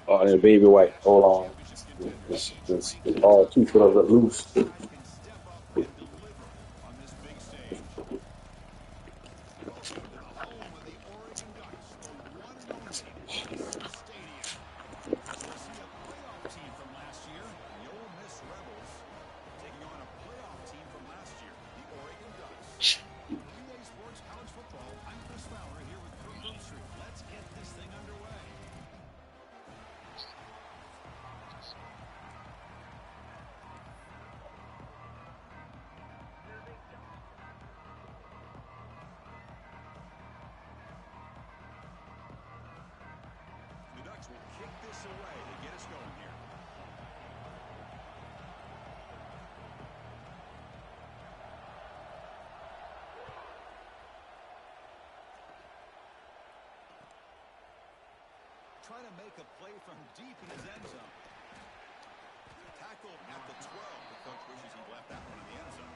Oh, that baby white. Hold on. This all two foot of loose. Trying to make a play from deep in his end zone. Tackle at the 12. The coach wishes he left that one in the end zone.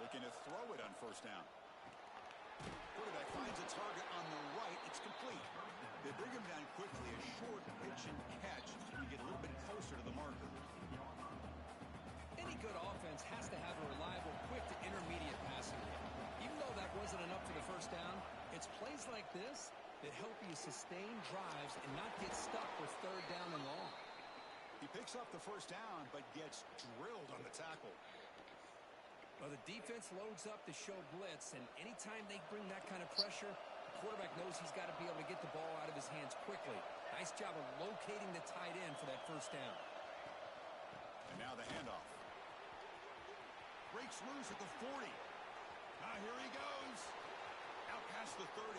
Looking to throw it on first down. Quarterback finds a target on the right. It's complete. They bring him down quickly. A short pitch and catch. You get a little bit closer to the marker. Any good offense has to have a reliable, quick to intermediate passing game. Even though that wasn't enough for the first down, it's plays like this that help you sustain drives and not get stuck with third down and long. He picks up the first down, but gets drilled on the tackle. Well, the defense loads up to show blitz, and anytime they bring that kind of pressure, the quarterback knows he's got to be able to get the ball out of his hands quickly. Nice job of locating the tight end for that first down. And now the handoff. Breaks loose at the 40. Now here he goes. Out past the 30.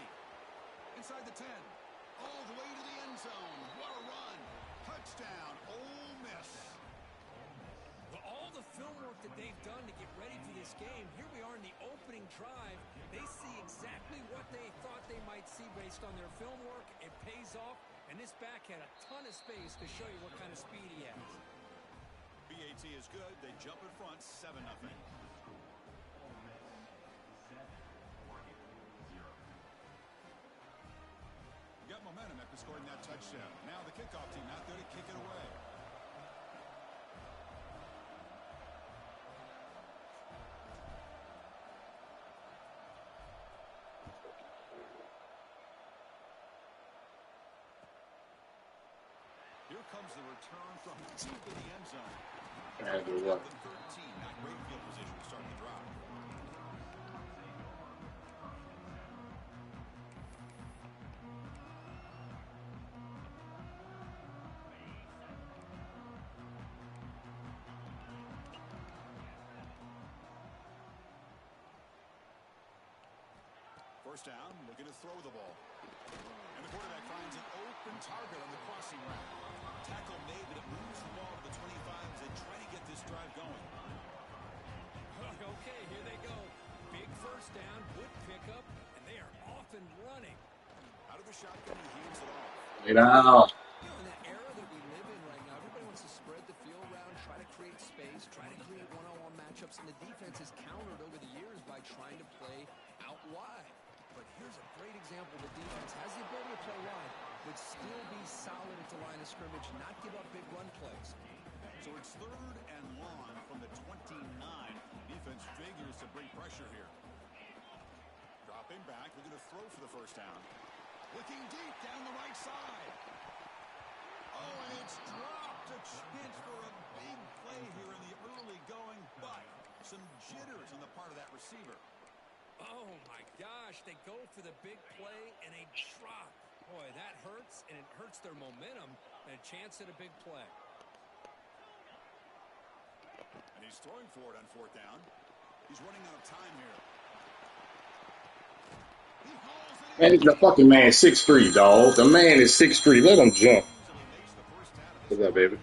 Inside the 10. All the way to the end zone. What a run. Touchdown, Ole Miss. Well, all the film work that they've done to get ready for this game, here we are in the opening drive. They see exactly what they thought they might see based on their film work. It pays off, and this back had a ton of space to show you what kind of speed he has. BAT is good. They jump in front, 7-0. Got momentum after scoring that touchdown. Now the kickoff team out there to kick it away. Here comes the return from deep in the end zone. And The 13, not great field position to start the drive. First down, looking to throw the ball. And the quarterback finds an open target on the crossing route. Tackle made, but it moves the ball to the 25 as they try to get this drive going. Okay, here they go. Big first down, good pickup, and they are off and running. Out of the shotgun, he heaves it off. Get out. You know, in the era that we live in right now, everybody wants to spread the field around, try to create space, try to create one-on-one matchups, and the defense has countered over the years by trying to play out wide. But here's a great example. The defense has the ability to play wide, but still be solid at the line of scrimmage, not give up big run plays. So it's 3rd and long from the 29. Defense figures to bring pressure here. Dropping back, looking to throw for the first down. Looking deep down the right side. Oh, and it's dropped. A chance for a big play here in the early going, but some jitters on the part of that receiver. Oh, my gosh. They go for the big play and a drop. Boy, that hurts, and it hurts their momentum and a chance at a big play. And he's throwing for it on 4th down. He's running out of time here. He hauls it Man, in. the fucking man 6'3", dog. The man is 6'3". Let him jump. What's up, baby?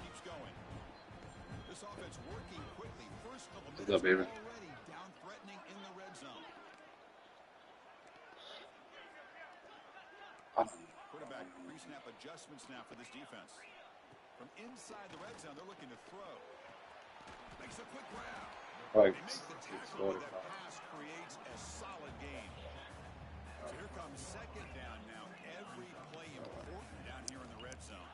This offense working quickly. First couple What's up, minutes baby? already down threatening in the red zone. Well, okay, here they go. Big first down, good pickup, and they are off and running. Out of the shotgun, he heaves it off. How about that? adjustments now for this defense. From inside the red zone, they're looking to throw. Makes a quick grab. Like, They make the tackle, but that pass creates a solid gain. So here comes second down now. Every play important down here in the red zone.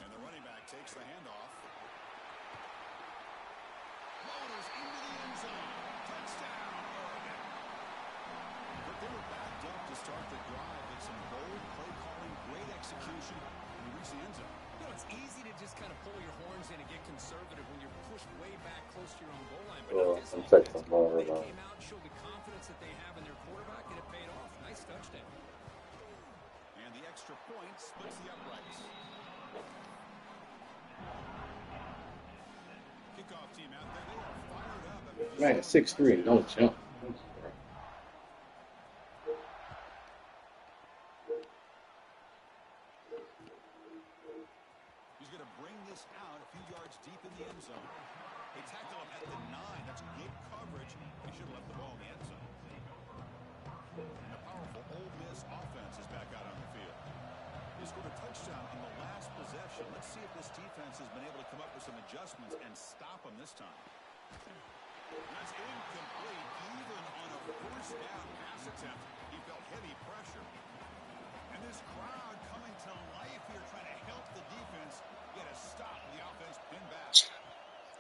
And the running back takes the handoff. Motors into the end zone. Touchdown, Oregon. But they were backed up to start the drive, but some bold play calling, great execution, and you reach the end zone. You know, it's easy to just kind of pull your horns in and get conservative when you're pushed way back close to your own goal line. But not this offense. They came out and showed the confidence that they have in their quarterback, and it paid off. Nice touchdown. And the extra point splits the uprights. Kickoff team out there. They are fired up. man, 6'3", don't jump. He's going to bring this out a few yards deep in the end zone. They tackle him at the 9. That's good coverage. They should have left the ball in the end zone. And a powerful Ole Miss offense is back out on the field. They scored a touchdown on the last possession. Let's see if this defense has been able to come up with some adjustments and stop them this time. That's incomplete. Even on a first down pass attempt, he felt heavy pressure. And this crowd coming to life here, trying to help the defense get a stop with the offense pinned back.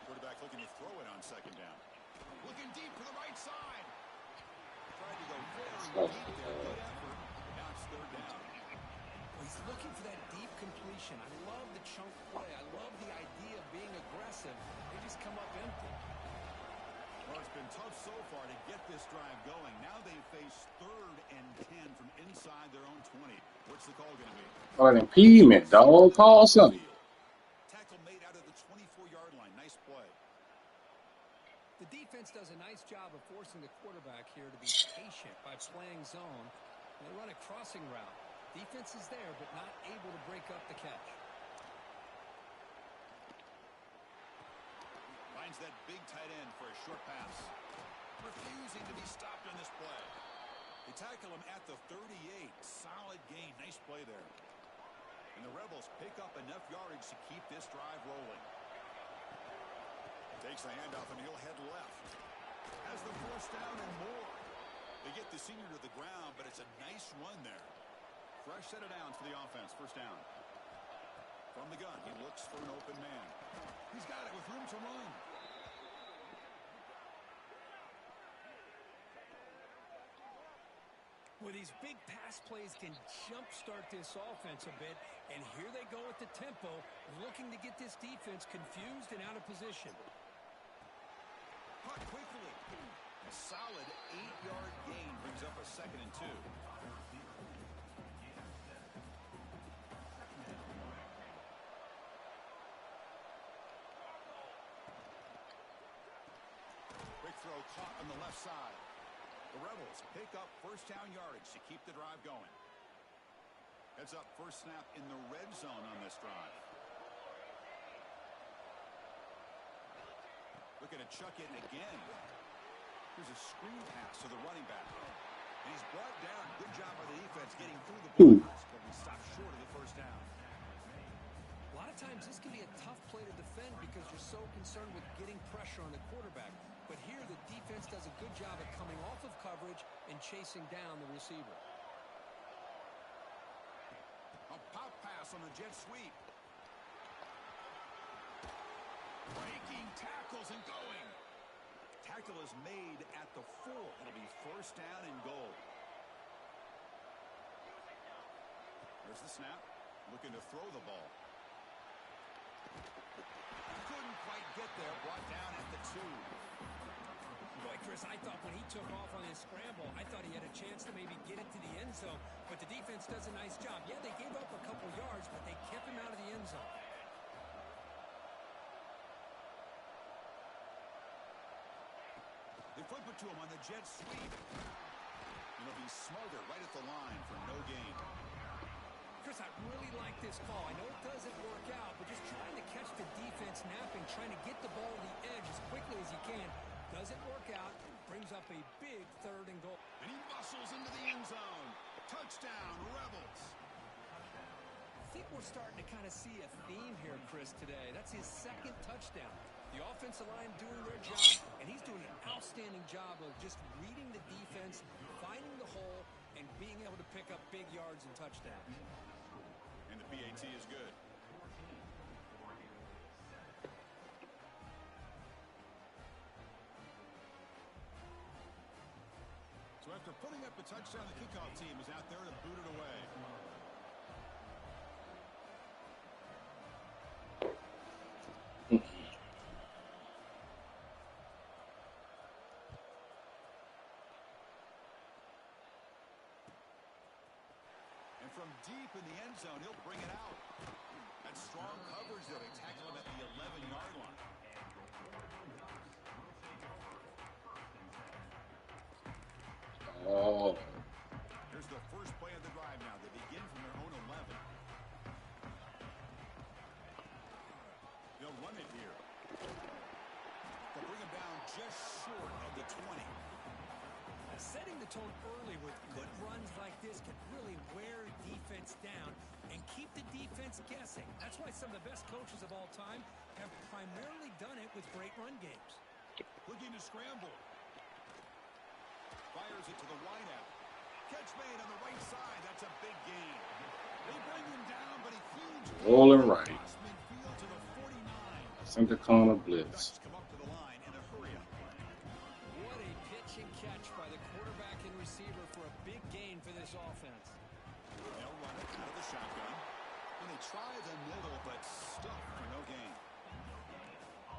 Quarterback looking to throw it on second down. Looking deep to the right side. Tried to go very deep there. Good effort. Now it's third down. Well, he's looking for that deep completion. I love the chunk play. I love the idea of being aggressive. They just come up empty. Well, it's been tough so far to get this drive going. Now they face 3rd and 10 from inside their own 20. What's the call going to be? What an impediment, dog. Call something. Tackle made out of the 24-yard line. Nice play. The defense does a nice job of forcing the quarterback here to be patient by playing zone. And they run a crossing route. Defense is there, but not able to break up the catch. Finds that big tight end for a short pass. Refusing to be stopped on this play. They tackle him at the 38. Solid gain. Nice play there. And the Rebels pick up enough yardage to keep this drive rolling. Takes the handoff and he'll head left. Has the first down and more. They get the senior to the ground, but it's a nice run there. Fresh set of downs for the offense. First down. From the gun, he looks for an open man. He's got it with room to run. Well, these big pass plays can jumpstart this offense a bit, and here they go at the tempo, looking to get this defense confused and out of position. Caught quickly. A solid 8-yard gain brings up a 2nd and 2. Quick throw caught on the left side. The Rebels pick up first down yardage to keep the drive going. Heads up first snap in the red zone on this drive. Looking to chuck it in again. Here's a screen pass to the running back. And he's brought down. Good job by the defense getting through the blockers, but we stopped short of the first down. A lot of times this can be a tough play to defend because you're so concerned with getting pressure on the quarterback. But here the defense does a good job at coming off of coverage and chasing down the receiver. A pop pass on the jet sweep. Breaking tackles and going. Tackle is made at the 4. It'll be first down and goal. There's the snap. Looking to throw the ball. Couldn't quite get there. Brought down at the 2. Boy, Chris, I thought when he took off on his scramble, I thought he had a chance to maybe get it to the end zone. But the defense does a nice job. Yeah, they gave up a couple yards, but they kept him out of the end zone. They flip it to him on the jet sweep. It'll be Smarter right at the line for no gain. Chris, I really like this call. I know it doesn't work out, but just trying to catch the defense napping, trying to get the ball to the edge as quickly as you can. Doesn't work out. Brings up a big 3rd and goal. And he muscles into the end zone. Touchdown, Rebels. think we're starting to kind of see a theme here, Chris, today. That's his second touchdown. The offensive line doing their job, and he's doing an outstanding job of just reading the defense, finding the hole, and being able to pick up big yards and touchdowns. And the PAT is good. So after putting up a touchdown, the kickoff team is out there to boot it away. And from deep in the end zone, he'll bring it out. That's strong coverage there. They tackle him at the 11-yard line. Oh. Here's the first play of the drive now. They begin from their own 11. They'll run it here. They'll bring him down just short of the 20. Setting the tone early with good runs like this can really wear defense down and keep the defense guessing. That's why some of the best coaches of all time have primarily done it with great run games. Looking to scramble. Fires it to the wideout. Catch made on the right side. That's a big gain. They bring him down, but a huge Rolling right. midfield to the 49. Center corner blitz. Come up to the line in a hurry up. What a pitch and catch by the quarterback and receiver for a big gain for this offense. They'll run it out of the shotgun. And they try the middle, but stuck for no gain.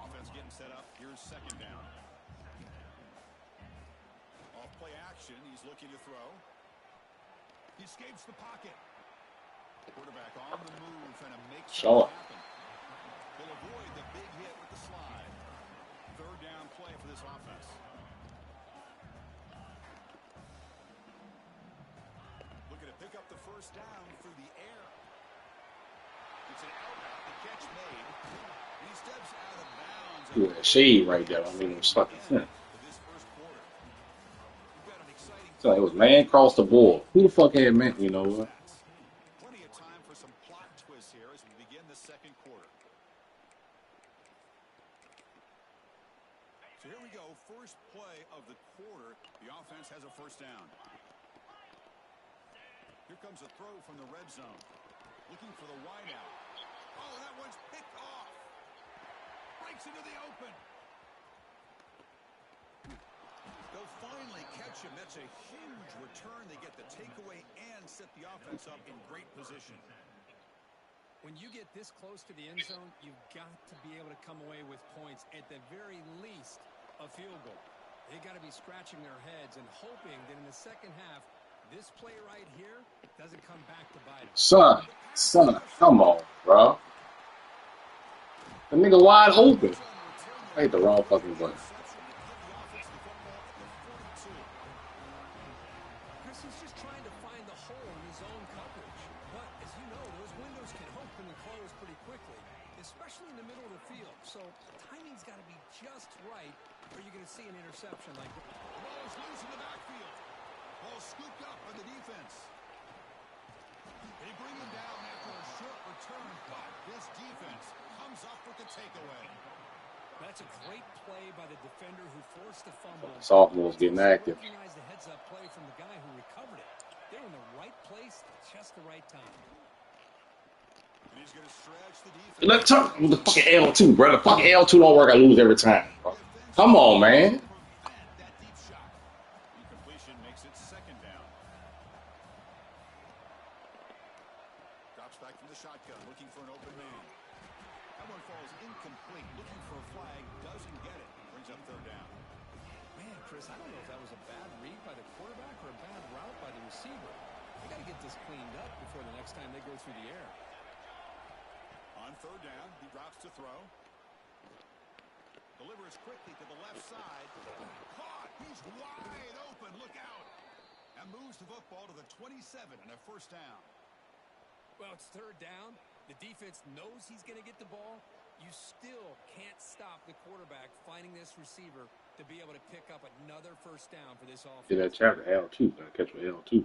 Offense getting set up. Here's second down. Off play action. He's looking to throw. He escapes the pocket. Quarterback on the move and a makes it Short. happen. They'll avoid the big hit with the slide. Third down play for this offense. Looking to pick up the first down through the air. It's an out route. The catch made. He steps out of bounds. Yeah, shade right there. I mean, it was fucking thin. For this first quarter. We've got an exciting So it was man cross the board. Who the fuck had man? You know what? plenty of time for some plot twists here as we begin the second quarter. So here we go. First play of the quarter. The offense has a first down. Here comes a throw from the red zone. Looking for the wideout. Oh, that one's picked off. Breaks into the open. They'll finally catch him. That's a huge return. They get the takeaway and set the offense up in great position. When you get this close to the end zone, you've got to be able to come away with points, at the very least, a field goal. They got to be scratching their heads and hoping that in the second half, this play right here doesn't come back to bite them. Son, come on, bro. The nigga wide open. I hit the wrong fucking button. Chris is just trying to find the hole in his own coverage. But, as you know, those windows can open and close pretty quickly, especially in the middle of the field. So, timing's got to be just right, or you're going to see an interception like that. The ball is loose in the backfield. Ball scooped up by the defense. They bring him down after a short return, but this defense comes up with the takeaway. That's a great play by the defender who forced the fumble. Sophomore's getting active. Recognize the heads-up play from the guy who recovered it. They're in the right place at just the right time. And he's going to stretch the defense. Let's talk with the fucking L2, bro. The fucking L2 don't work. I lose every time, bro. Come on, man. Prevent that deep shot. Incompletion makes it second down. Drops back from the shotgun, looking for an open man. That one falls incomplete, looking for a flag, doesn't get it. Brings up third down. Man, Chris, I don't know if that was a bad read by the quarterback or a bad route by the receiver. They got to get this cleaned up before the next time they go through the air. On third down, he drops to throw. Delivers quickly to the left side. Caught! He's wide open. Look out! And moves the football to the 27 and a first down. Well, it's third down. The defense knows he's going to get the ball. You still can't stop the quarterback finding this receiver to be able to pick up another first down for this offense. See that chapter L2. Gotta catch with L2.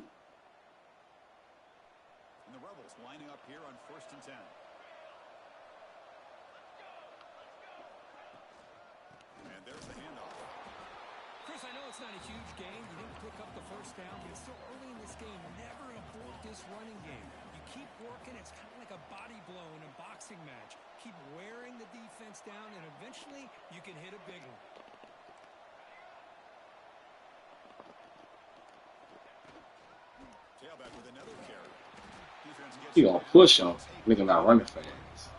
And the Rebels lining up here on 1st and 10. And there's the handoff. Chris, I know it's not a huge gain. You didn't pick up the first down, but it's still early in this game. Never abort this running game. You keep working. It's kind of like a body blow in a boxing match. Keep wearing the defense down, and eventually you can hit a big one. Tailback with another carry. Defense gets You gonna push him. Nigga not running fast.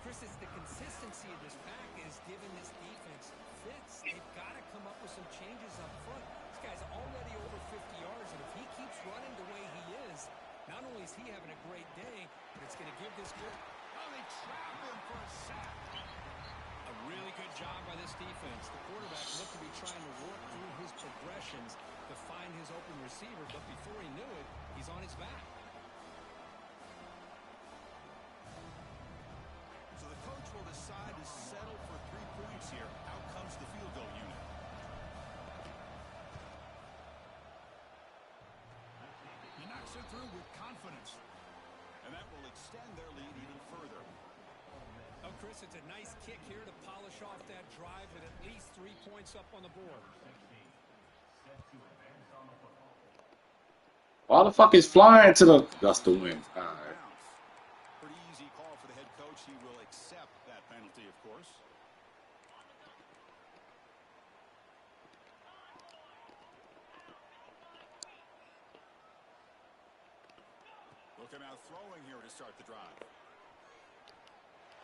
Chris, it's the consistency of this pack is giving this defense fits. They've got to come up with some changes up front. This guy's already over 50 yards, and if he keeps running the way he is, not only is he having a great day, but it's going to give this group. Oh, they trap him for a sack. A really good job by this defense. The quarterback looked to be trying to work through his progressions to find his open receiver, but before he knew it, he's on his back. So the coach will decide to settle for 3 points here. Out comes the field goal unit. He knocks it through with confidence. And that will extend their lead even further. Oh, Chris, it's a nice kick here to polish off that drive with at least 3 points up on the board. Why the fuck is flying to the... That's the win. All right. Pretty easy call for the head coach. He will accept that penalty, of course. Look him out throwing here to start the drive.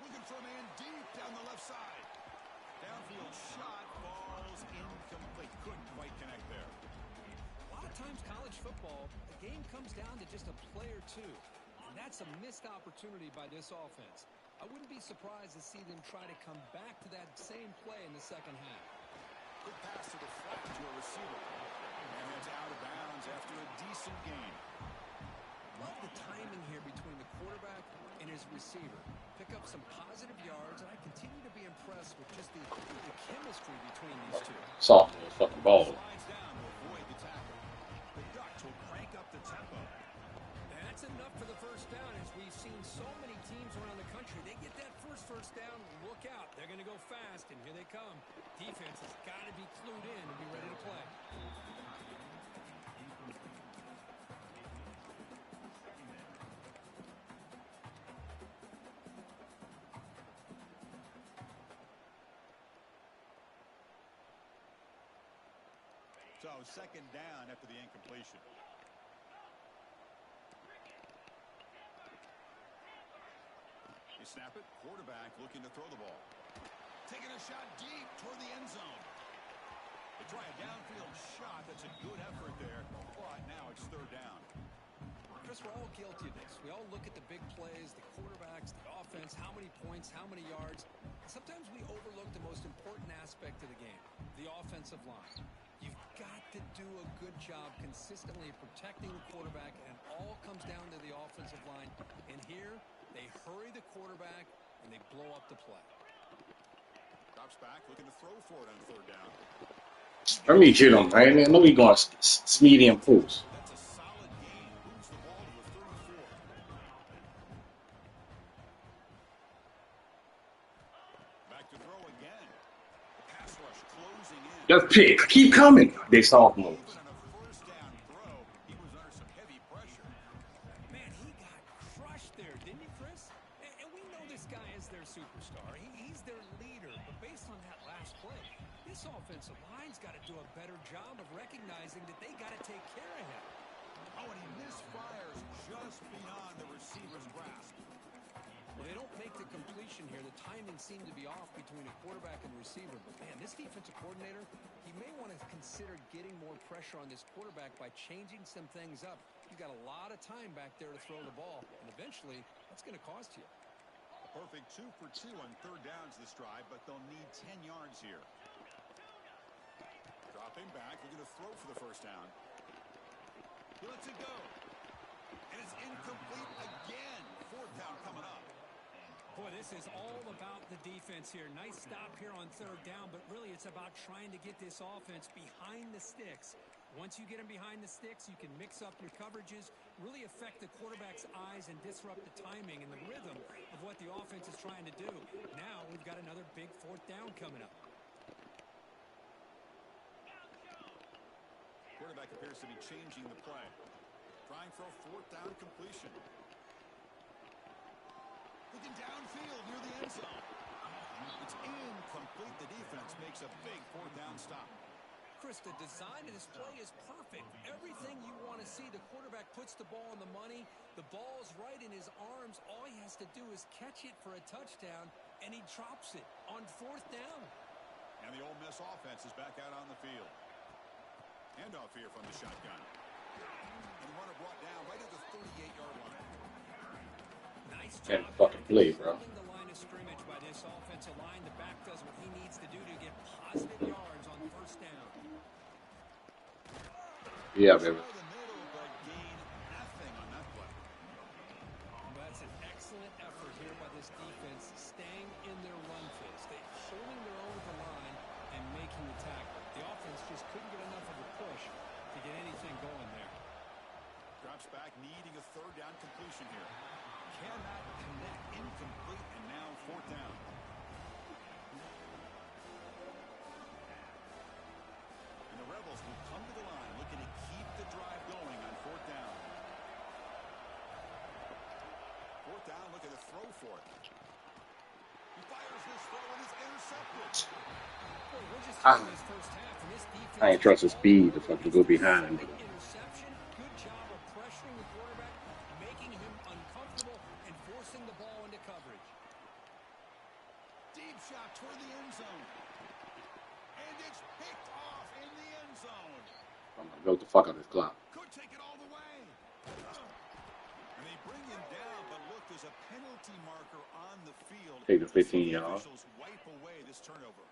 Looking for a man deep down the left side. Downfield shot falls incomplete. Couldn't quite connect there. A lot of times college football, the game comes down to just a play or two. And that's a missed opportunity by this offense. I wouldn't be surprised to see them try to come back to that same play in the second half. Good pass to the flat to a receiver. And it's out of bounds after a decent gain. Love the timing here between the quarterback and his receiver. Pick up some positive yards, and I continue to be impressed with just the chemistry between these two. Sophomore fucking ball. Slides down to avoid the tackle. The Ducks will crank up the tempo. That's enough for the first down, as we've seen so many teams around the country. They get that first down, look out. They're going to go fast, and here they come. Defense has got to be clued in and be ready to play. So second down after the incompletion. You snap it. Quarterback looking to throw the ball. Taking a shot deep toward the end zone. They try a downfield shot. That's a good effort there. But now it's third down. Chris, we're all guilty of this. We all look at the big plays, the quarterbacks, the offense, how many points, how many yards. Sometimes we overlook the most important aspect of the game, the offensive line. You've got to do a good job consistently protecting the quarterback, and it all comes down to the offensive line. And here, they hurry the quarterback, and they blow up the play. Drops back, looking to throw for it on third down. Let me hit him, man. I know he going Smeedy and Pools. That's a solid gain. Moves the ball to a 34. Back to throw again. The pass rush closing in. Just pick. Keep coming. They sophomores. Even on a first down throw, he was under some heavy pressure. Man, he got crushed there, didn't he, Chris? And we know this guy is their superstar. He's their leader. But based on that last play, this offensive line's got to do a better job of recognizing that they got to take care of him. Oh, and he misfires just beyond the receiver's grasp. Well, they don't make the completion here. The timing seemed to be off between a quarterback and receiver. But, man, this defensive coordinator, he may want to consider getting more pressure on this quarterback by changing some things up. You've got a lot of time back there to throw the ball, and eventually that's going to cost you. A perfect 2 for 2 on third downs this drive, but they'll need 10 yards here. Dropping back, looking to throw for the first down. He lets it go. And it's incomplete again. Fourth down coming up. Boy, this is all about the defense here. Nice stop here on third down, but really it's about trying to get this offense behind the sticks Once you get him behind the sticks, you can mix up your coverages, really affect the quarterback's eyes and disrupt the timing and the rhythm of what the offense is trying to do. Now we've got another big fourth down coming up. Quarterback appears to be changing the play. Trying for a fourth down completion. Looking downfield near the end zone. It's incomplete. The defense makes a big fourth down stop. Chris, the design of this play is perfect. Everything you want to see. The quarterback puts the ball on the money. The ball's right in his arms. All he has to do is catch it for a touchdown, and he drops it on fourth down. And the Ole Miss offense is back out on the field. Handoff here from the shotgun. And runner brought down right at the 38-yard line. Nice Can't job. fucking play, bro. The line of scrimmage by this offensive line. The back does what he needs to do to get positive yards on first down. Yeah, baby. Throw the middle, but gain nothing on that play. That's an excellent effort here by this defense, staying in their run fits. They're holding their own at the line and making the tackle. The offense just couldn't get enough of a push to get anything going there. Drops back, needing a third down completion here. Cannot connect, incomplete, and now fourth down. And the Rebels will come to the line, looking to keep the drive going on fourth down. Fourth down, looking to throw for it. He fires this throw and it's intercepted. Boy, we're just Ah. in this first half, and this defense I ain't trust his speed to fucking go behind him. interception. Good job of pressuring the quarterback, making him uncomfortable, and forcing the ball into coverage. Deep shot toward the end zone. And it's picked off in the end zone. I'm gonna go the fuck out of this clock. Could take it all the way. And they bring him down, but look, there's a penalty marker on the field. Take the So 15 the yards. officials wipe away this turnover.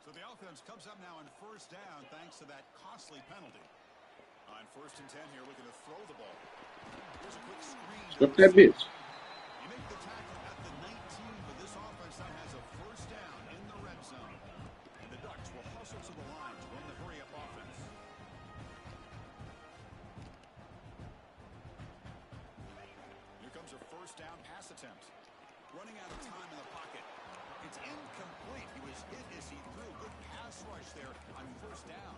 So the offense comes up now on first down thanks to that costly penalty. On first and 10 here, looking to throw the ball. Here's a quick screen. Whip that bitch. You make the tackle at the 19, but this offense now has a first down in the red zone. And the Ducks will hustle to the line to run the hurry-up offense. Here comes a first down pass attempt. Running out of time in the pocket. It's incomplete. He was hit as he threw. Good pass rush there on first down.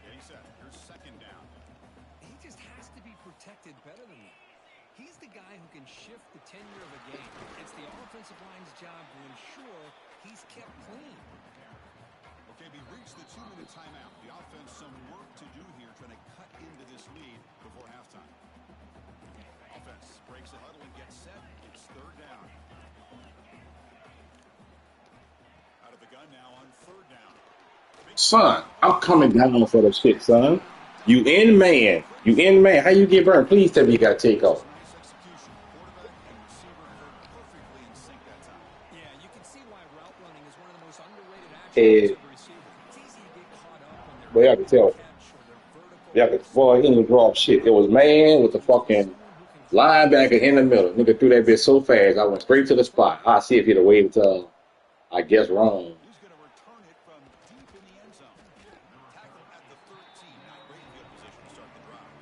Yeah, he said, here's second down. He just has to be protected better than that. He's the guy who can shift the tenure of a game. It's the offensive line's job to ensure he's kept clean. Okay, we reached the 2-minute timeout. The offense some work to do here, trying to cut into this lead before halftime. Offense breaks the huddle and gets set. It's third down. Out of the gun now on third down. Son, I'm coming down for the shit, son. You in man. You in man. How you get burned? Please tell me you got to take off. Nice execution. Quarterback and receiver work perfectly in sync that time. Yeah, you can see why route running is one of the most underrated Hey. attributes of a receiver. It's easy to get caught up when they're Well, y'all can tell. catch or they're vertical. Y'all could, boy, he didn't draw up shit. It was man with the fucking linebacker in the middle. Nigga threw that bitch so fast, I went straight to the spot. I see if he'd have waited till, I guess, wrong. He's going to return it from deep in the end zone. Tackle at the 13. Not great field position to start the drive.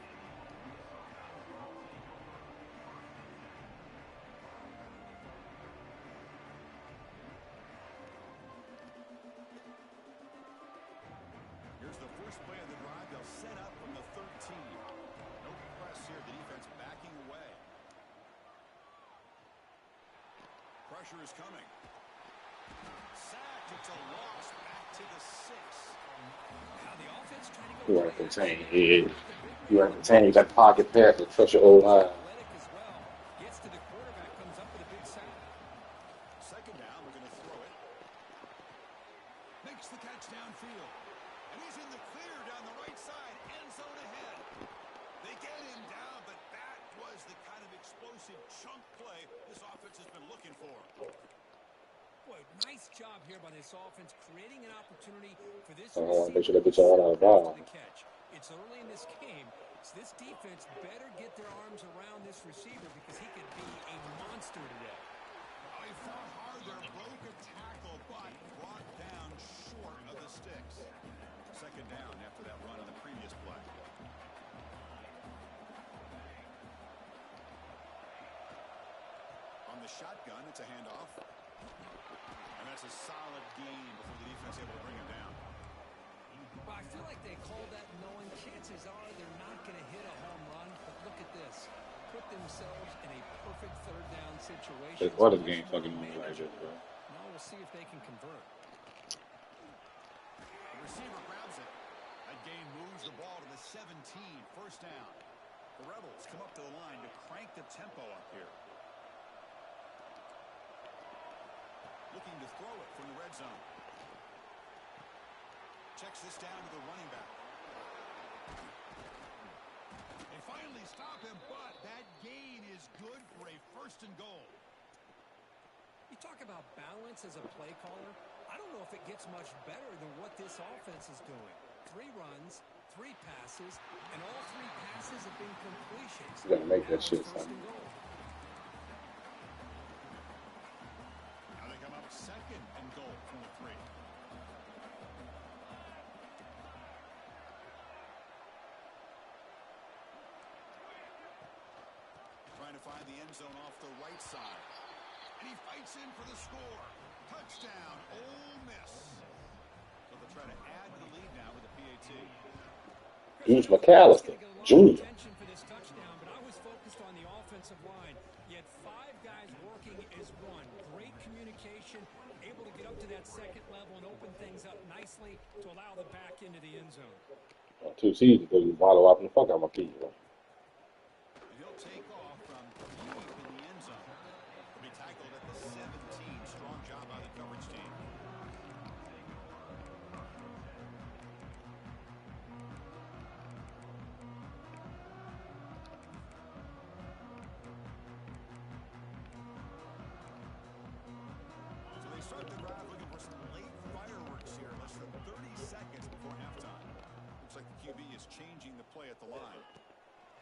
Here's the first play of the drive. They'll set up from the 13. No press here. The defense backing away. Pressure is coming. Sacked. It's a loss. Back to the 6. Now the offense trying to You go want to contain it. You want to contain you got pocket pass and trust your old line. athletic as well. Gets to the quarterback, comes up with a big sack. Second down, we're going to throw it. Makes the catch downfield. And he's in the clear down the right side. End zone ahead. They get him down, but that was the kind of explosive chunk play this offense has been looking for. Boy, nice job here by this offense, creating an opportunity for this Make sure receiver that bitch all out of to ball. the catch. It's early in this game, so this defense better get their arms around this receiver because he could be a monster today. Oh, he fought hard there, broke a tackle, but brought down short of the sticks. Second down after that run on the shotgun. It's a handoff. And that's a solid gain before the defense able to bring him down. Well, I feel like they call that knowing chances are they're not going to hit a home run. But look at this. Put themselves in a perfect third down situation. What is game fucking move like this, bro? Now we'll see if they can convert. The receiver grabs it. That gain moves the ball to the 17. First down. The Rebels come up to the line to crank the tempo up here. Looking to throw it from the red zone. Checks this down to the running back. They finally stop him, but that gain is good for a first and goal. You talk about balance as a play caller. I don't know if it gets much better than what this offense is doing. 3 runs, 3 passes, and all 3 passes have been completions. You gotta make that Now shit, it's first son. and goal. Now they come up second and goal from the 3. Trying to find the end zone off the right side. And he fights in for the score. Touchdown, Ole Miss. So they'll try to add to the lead now with a PAT. Juice McAllister. Junior. Attention for this touchdown, but I was focused on the offensive line. You had 5 guys working as one. Great communication, able to get up to that second level and open things up nicely to allow the back into the end zone. 2 seasons ago, you bottle up and the fuck out my keys, bro. And he'll take off from deep in the end zone. He'll be tackled at the 17. Strong job by the coverage team. So they start the drive looking for some late fireworks here. Less than 30 seconds before halftime. Looks like the QB is changing the play at the line.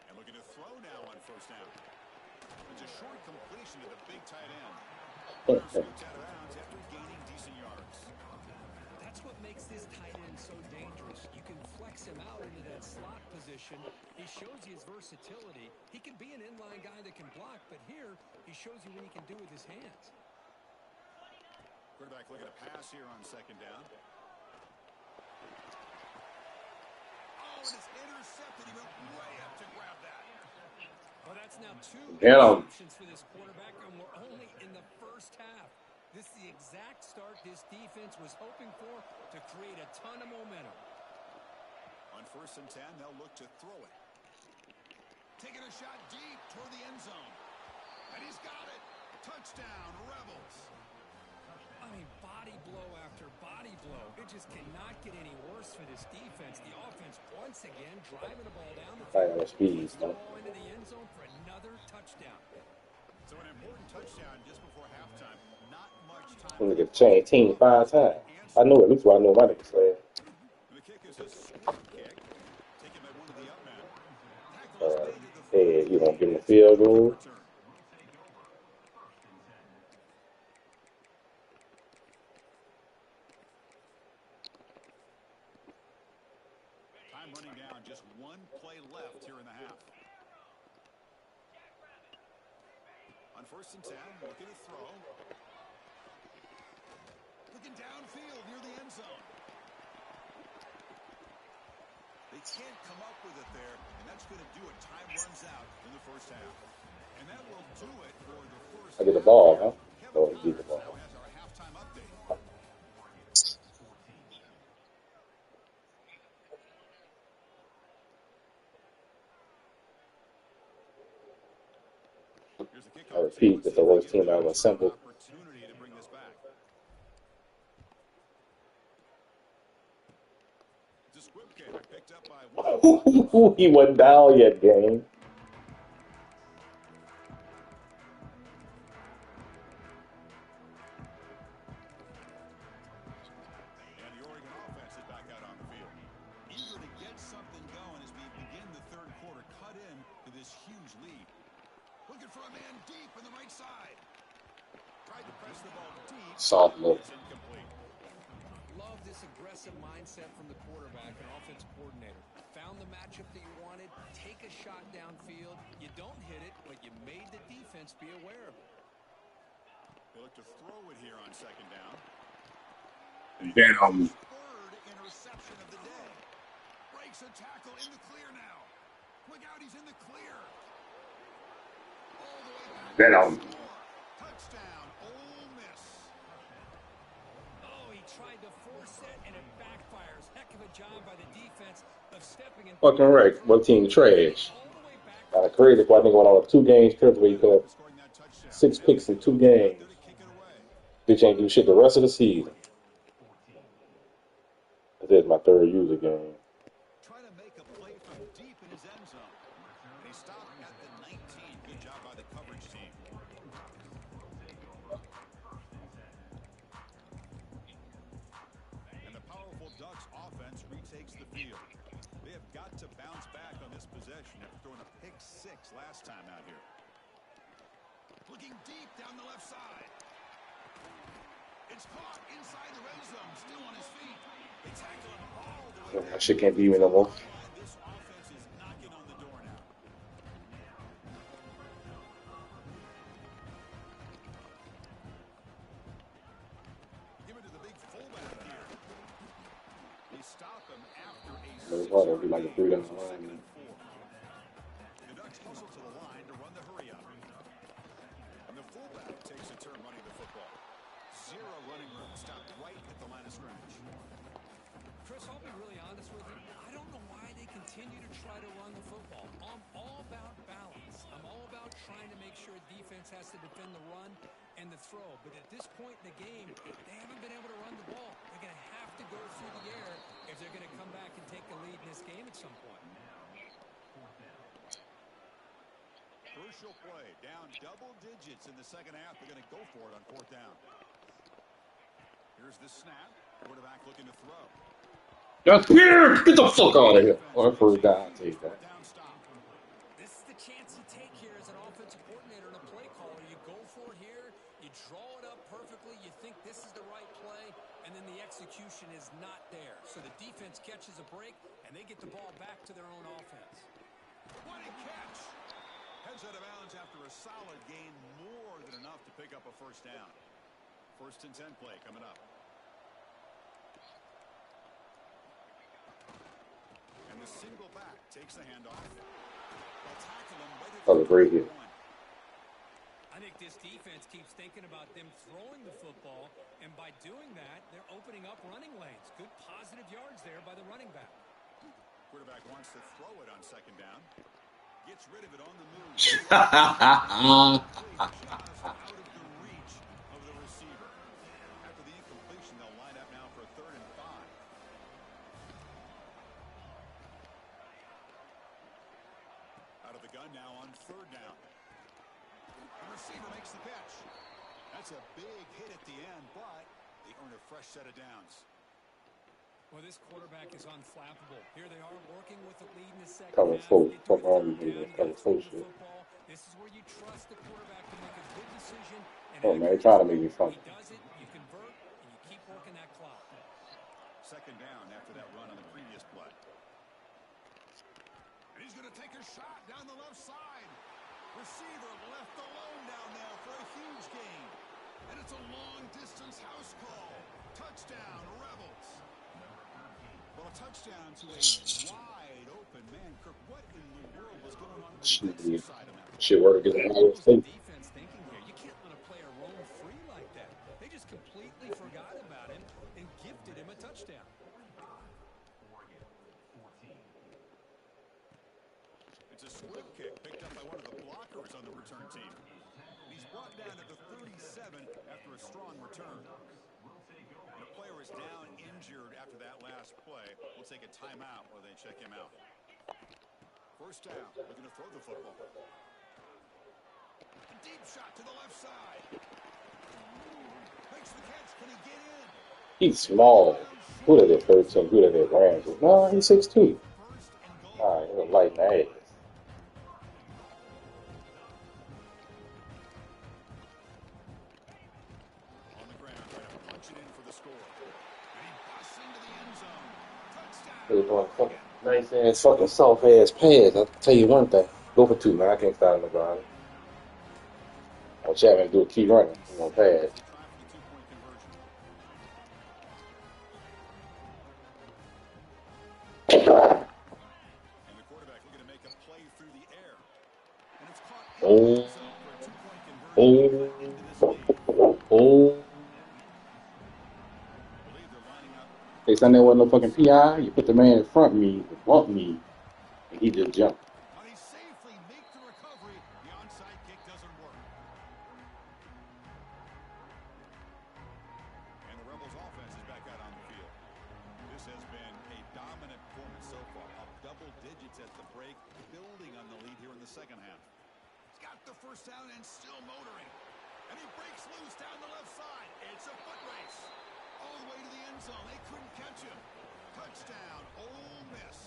And looking to throw now on first down. It's a short completion to the big tight end. Scoots out of bounds after gaining decent yards. That's what makes this tight end so dangerous. You can flex him out into that slot position. He shows you his versatility. He can be an inline guy that can block, but here he shows you what he can do with his hands. Quarterback looking to pass here on second down. Oh, and it's intercepted. He went way up to grab that. Well, that's now 2 Get 'em. interceptions for this quarterback, and we're only in the first half. This is the exact start this defense was hoping for to create a ton of momentum. On first and 10, they'll look to throw it. Taking a shot deep toward the end zone. And he's got it. Touchdown, Rebels. I mean, body blow after body blow. It just cannot get any worse for this defense. The offense, once again, driving the ball down the Tight field. end speed, Puts the man. ball into the end zone for another touchdown. So an important touchdown just before halftime. Not much time. I'm gonna change team 5 times. I know at least what I know my niggas say. The kick is a squib kick. Taken by one of the up men. Tackle is made at the Hey, you gonna give him a field goal? return. Time running down. Just 1 play left here in the half. On first and 10, looking to throw. Looking downfield near the end zone. They can't come up with it there, and that's going to do it. Time runs out in the first half. And that will do it for the first I get the half ball, here. huh? Kevin Oh, you get the Connors ball. now has our halftime update. Here's the I kickoff. repeat, it's the worst team I've assembled. Opportunity to bring this back. It's a squib kick picked up by one. He wasn't down yet, gang. And the Oregon offense is back out on the field. Eager to get something going as we begin the third quarter. Cut in to this huge lead. Looking for a man deep on the right side. Tried to press the ball deep. Soft look. It's incomplete. Love this aggressive mindset from the quarterback and offensive coordinator. Found the matchup that you wanted. Take a shot downfield. You don't hit it, but you made the defense be aware of it. They look to throw it here on second down. Venom. Third interception of the day. Breaks a tackle in the clear now. Look out, he's in the clear. All the way back. Venom. Touchdown, Ole Miss. Oh, he tried to force it, and it backfires. Heck of a job by the defense of stepping in. Fucking right. What team trash? All the way back. Kind of crazy. I think went on a 2-game stretch where he put up Scoring that touchdown. 6 picks in 2 games. Good at kicking away. Bitch ain't do shit the rest of the season. This is my 3rd user game. Trying to make a play from deep in his end zone. And he stopped at the 19. Good job by the coverage team. And the powerful Ducks offense retakes the field. They have got to bounce back on this possession after throwing a pick 6 last time out here. Looking deep down the left side. It's caught inside the red zone, still on his feet. They tackle him all the way. That shit can't be me no more. This offense is knocking on the door now. Give it to the big fullback here. They stop him after a It's hard to be like a 3 down line, man. The Ducks hustle to the line to run the hurry up. And the fullback takes a turn running the football. 0 running room. Stopped right at the line of scrimmage. Chris, I'll be really honest with you. I don't know why they continue to try to run the football. I'm all about balance. I'm all about trying to make sure defense has to defend the run and the throw. But at this point in the game, they haven't been able to run the ball. They're going to have to go through the air if they're going to come back and take the lead in this game at some point. Crucial play. Down double digits in the second half. They're going to go for it on 4th down. Here's the snap. Quarterback looking to throw. That's weird. Get the fuck out of here. Or 1st down, take that. Down stop. This is the chance you take here as an offensive coordinator and a play caller. You go for it here, you draw it up perfectly, you think this is the right play, and then the execution is not there. So the defense catches a break, and they get the ball back to their own offense. What a catch. Heads out of bounds after a solid gain, more than enough to pick up a 1st down. 1st and 10 play coming up. And the single back takes the handoff. They'll tackle him right at That was great hit. I think this defense keeps thinking about them throwing the football, and by doing that, they're opening up running lanes. Good positive yards there by the running back. Quarterback wants to throw it on 2nd down. Gets rid of it on the move. Just out of the reach of the receiver. After the incompletion, they'll line up now for 3rd and 5. Out of the gun now on 3rd down. The receiver makes the catch. That's a big hit at the end, but they earn a fresh set of downs. Well, this quarterback is unflappable. Here they are working with the lead in the second Coming half. full. Get to Fuck a on third you, down, man. you Coming gotta full throw the shit. football. This is where you trust the quarterback to make a good decision. And Oh, man, they trying to make me fun. he does it, you convert, and you keep working that clock. 2nd down after that run on the previous play. And he's going to take a shot down the left side. Receiver left alone down there for a huge gain. And it's a long-distance house call. Touchdown, Rebels. Well, a touchdown to a wide-open man. Kirk, what in the world was going on with the defensive side of that? Shit work against Ohio What was the State. defense thinking here? You can't let a player roam free like that. They just completely forgot about him and gifted him a touchdown. It's a swim kick picked up by one of the blockers on the return team. He's brought down at the 37 after a strong return. And the player is down injured after that last play. We'll take a timeout while they check him out. 1st down. We're going to throw the football. A deep shot to the left side. Makes the catch. Can he get in? He's small. Who did it 13? Who did it Ramsey? No, he's 6'2". 1st and goal. All right, he's a light in the ass. On the ground, trying to punch it in for the score. And he busts into the end zone. They're Touchdown. doing fucking nice ass, fucking soft ass pads. I'll tell you one thing. Go for 2, man. I can't start on the ground. I Or Chapman do a key running. You know, pass. Try for the two-point conversion. And the quarterback looking to make a play through the air. And it's caught in the Oh, end zone for a two-point conversion to cut into this lead. oh. Believe they're lining up. They said there wasn't no fucking PI. You put the man in front of me, bump me, and he just jumped. How they safely make the recovery. The onside kick doesn't work. And the Rebels offense is back out on the field. This has been a dominant performance so far. Up double digits at the break, building on the lead here in the second half. He's got the first down and still motoring. And he breaks loose down the left side. It's a foot race. All the way to the end zone. They couldn't catch him. Touchdown, Ole Miss.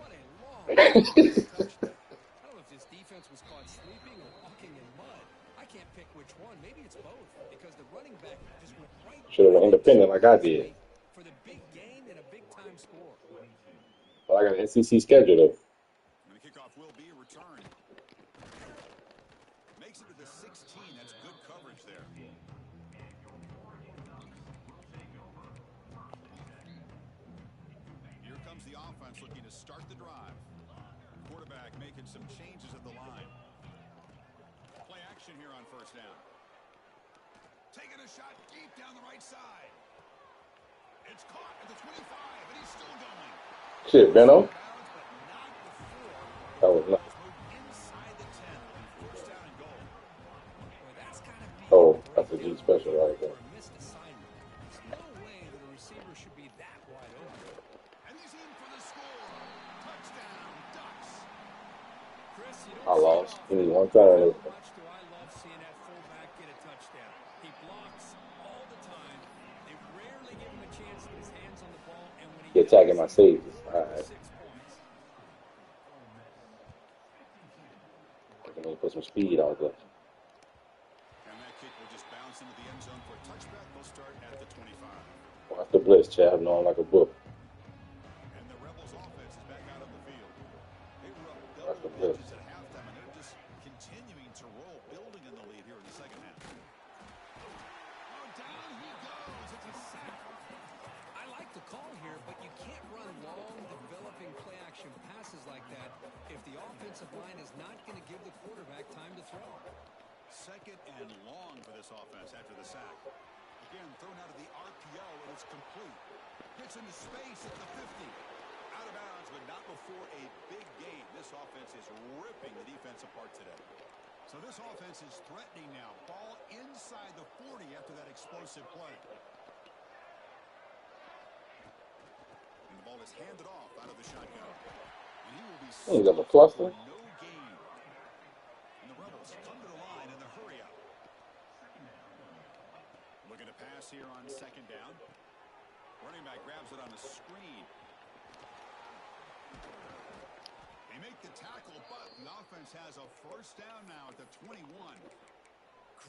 What a long touchdown. I don't know if this defense was caught sleeping or walking in mud. I can't pick which one. Maybe it's both because the running back just went right Should have went independent like I did. for the big gain and a big-time score. But I got an SEC schedule though. And the kickoff will be a return. Makes it to the 16. That's good coverage there. Here comes the offense looking to start the drive. Quarterback making some changes at the line. Play action here on first down. Taking a shot deep down the right side. It's caught at the 25, and he's still going. Shit, Benno. Bounds, but not before. That was not. Inside the 10 on first down and goal. Boy, that's gotta be Oh, that's a G special right there. a missed assignment. There's no way that a receiver should be that wide open. And he's in for the score. Touchdown, Ducks. Chris, you I don't lost. see He it need often. one time. How much do I love seeing that fullback get a touchdown? He blocks all the time. They rarely give him a chance to get his hands on the ball, and when he He attacking my does, safeties. All right. 6 points. I'm gonna put some speed out there. And that kick will just bounce into the end zone for a touchback. They'll start at the 25. Watch the blitz, Chad. Know him like a book. And the Rebels offense is back out on the field. They were up Watch the double blitz. digits at halftime, and they're just continuing to roll, building in the lead here in the second half. Oh, down he goes. It's a sack. I like the call here, but you can't run long, developing play-action passes like that if the offensive line is not going to give the quarterback time to throw. Second and long for this offense after the sack. Again, thrown out of the RPO, and it's complete. Gets into space at the 50. Out of bounds, but not before a big gain. This offense is ripping the defense apart today. So this offense is threatening now. Ball inside the 40 after that explosive play. And the ball is handed off out of the shotgun. And he will be He got the stopped cluster. for no gain. And the Rebels come to the line in the hurry up. Looking to pass here on second down. Running back grabs it on the screen. They make the tackle, but the offense has a first down now at the 21.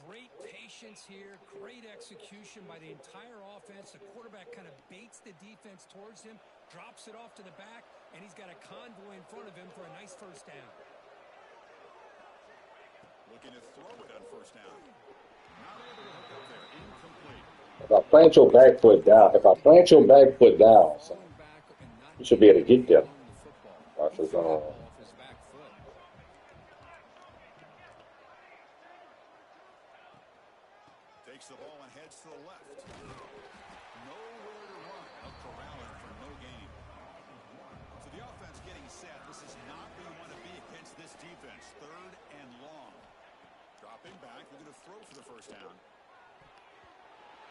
Great patience here, great execution by the entire offense. The quarterback kind of baits the defense towards him, drops it off to the back, and he's got a convoy in front of him for a nice first down. Looking to throw it on first down. Not able to hook up there. Incomplete. If I plant your back foot down, son, Falling back and not you should be able to get there. throwing the football. Watch He this threw that on. ball off his back foot. Takes the ball and heads to the left. Nowhere to run. They'll corral it for no gain. So the offense getting set. This is not where you want to be against this defense. Third and long. Dropping back. We're going to throw for the first down.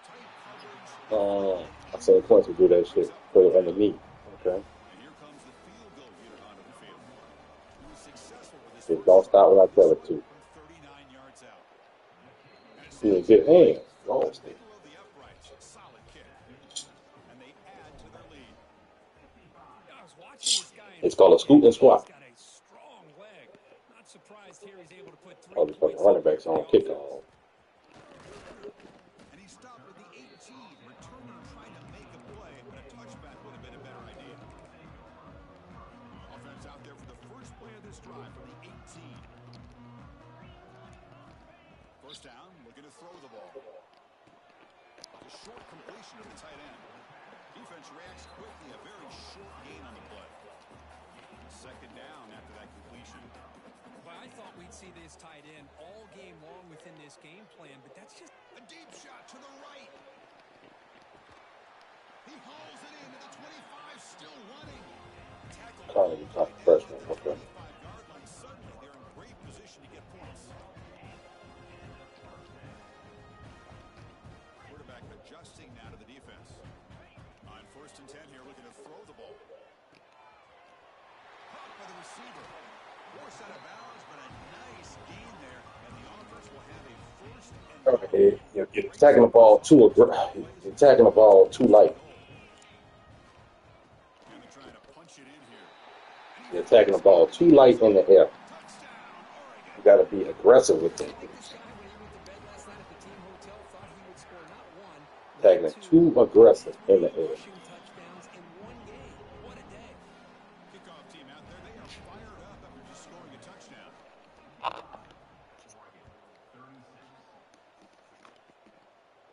Tight coverage. I said Quincy do that shit. Put it underneath. Okay. And here comes the field goal unit onto the field. He was successful with this. Just don't stop when I tell it to. From 39 yards out. He in good hands. Oh, Middle of the uprights. Solid kick. And they add to their lead. I was watching this guy. It's called a scoop and squat. He's got a strong leg. Not surprised here he's able to put 3 All these fucking points running up backs for on the kickoff. And he stopped at the 18, returning, trying to make a play, but a touchback would have been a better idea. Offense out there for the first play of this drive from the 18. First down, looking to throw the ball. A short completion to the tight end. Defense reacts quickly. A very short gain on the play. Second down after that completion. Well, I thought we'd see this tight end all game long within this game plan, but that's just A deep shot to the right. He hauls it into the 25, still running. Tackle Kind of tough freshman. Okay. 25-yard line. Suddenly, they're in great position to get points. Quarterback adjusting now to the defense. On first and 10 here, looking to throw the ball. Caught by the receiver. Forced out of bounds, but a nice gain there, and the offense will have a first and Okay. You're tackling the ball you're tackling the ball too light. and they're trying to punch it in here. You're tackling the ball too light in the air. Touchdown, Oregon. You got to be aggressive with it. this guy when he went to bed last night at the team hotel thought he would score not one, Tackling not too two, aggressive in the air. rushing touchdowns in one game. What a day. Kickoff team out there. They are fired up after just scoring a touchdown.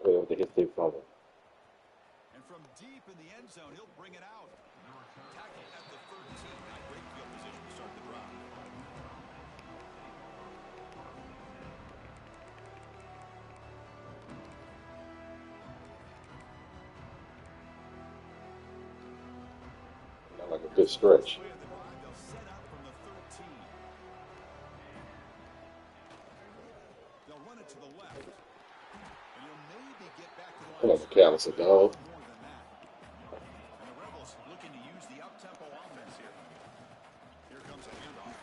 Well, they hit their fumble. And from deep in the end zone, he'll bring it out. Tackle at the 13. Not great field position to start the drive. Not like a good stretch. Play of the drive, they'll set up from the 13. They'll run it to the left. And he'll maybe get back to the Come on, line. McAllister, dog. More than that. And the Rebels looking to use the up-tempo offense here. Here comes a handoff.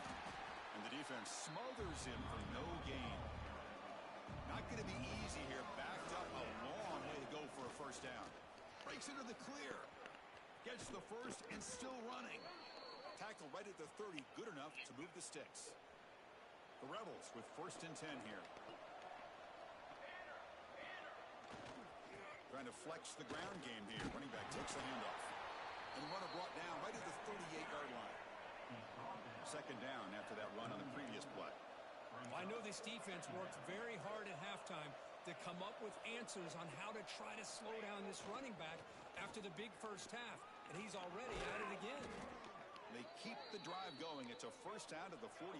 And the defense smothers him for no gain. Not going to be easy here. Backed up a long way to go for a first down. Breaks into the clear. Gets the first and still running. Tackle right at the 30. Good enough to move the sticks. The Rebels with first and 10 here. Trying to flex the ground game here. Running back takes the handoff. And the runner brought down right at the 38-yard line. Second down after that run on the previous play. Well, I know this defense worked very hard at halftime to come up with answers on how to try to slow down this running back after the big first half, and he's already at it again. They keep the drive going. It's a first down to the 46.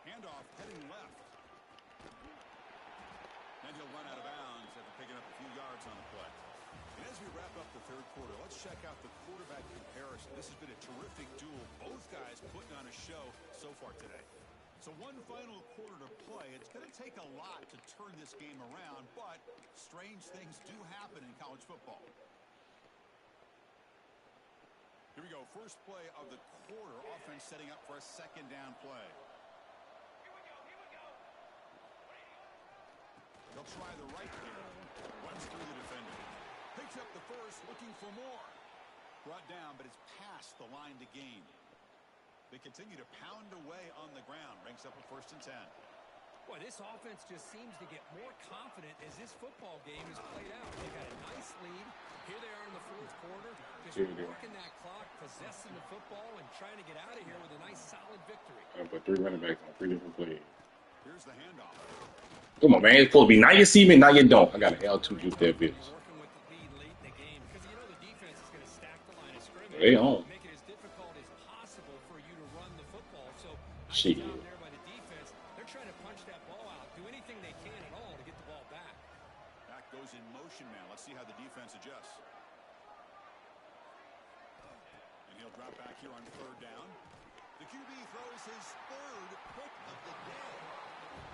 Handoff heading left. And he'll run out of bounds after picking up a few yards on the play. And as we wrap up the third quarter, let's check out the quarterback comparison. This has been a terrific duel. Both guys putting on a show so far today. So one final quarter to play. It's going to take a lot to turn this game around, but strange things do happen in college football. Here we go. First play of the quarter. Offense setting up for a second down play. They'll try the right here. Runs through the defender. Picks up the first, looking for more. Brought down, but it's past the line to gain. They continue to pound away on the ground. Ranks up a first and 10. Boy, this offense just seems to get more confident as this football game is played out. They've got a nice lead. Here they are in the fourth quarter, just working that clock, possessing the football, and trying to get out of here with a nice, solid victory. But 3 running backs on 3 different plays. Here's the handoff. Come on, man. It's supposed to be now you see me, now you don't. I got an L2 juke that bitch. Working with the lead late in the game because you know the defense is going to stack the line of scrimmage. They on. Make it as difficult as possible for you to run the football. So Shit. nice job there by the defense. They're trying to punch that ball out, do anything they can at all to get the ball back. Back goes in motion now. Let's see how the defense adjusts. And he'll drop back here on third down. The QB throws his third pick of the day.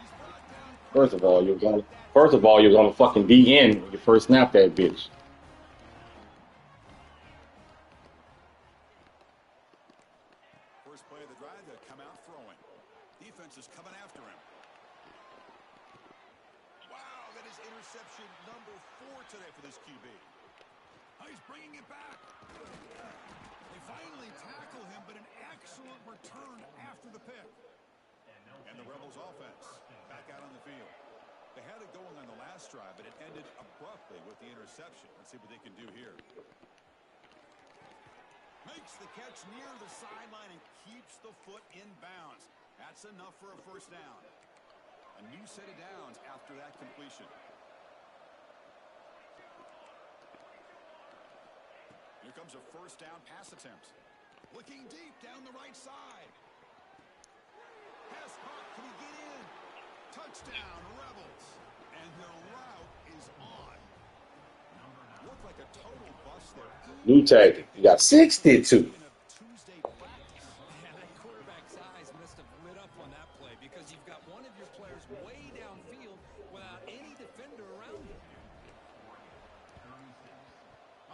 He's brought down. First of all, you're gonna fucking be in when you first snap that bitch. First play of the drive, they'll come out throwing. Defense is coming after him. Wow, that is interception number 4 today for this QB. Oh, he's bringing it back. They finally tackle him, but an excellent return after the pick. And the Rebels offense back out on the field. They had it going on the last drive, but it ended abruptly with the interception. Let's see what they can do here. Makes makes the catch near the sideline and keeps the foot in bounds. That's enough for a first down. A new set of downs after that completion. Here comes a first down pass attempt. Looking deep down the right side. Pass caught. Can he get in? Touchdown, Rebels. And their route is on. Looked like a total bust there. New tactic. You got 62. Tuesday practice. Yeah, that quarterback's eyes must have lit up on that play because you've got one of your players way downfield without any defender around him.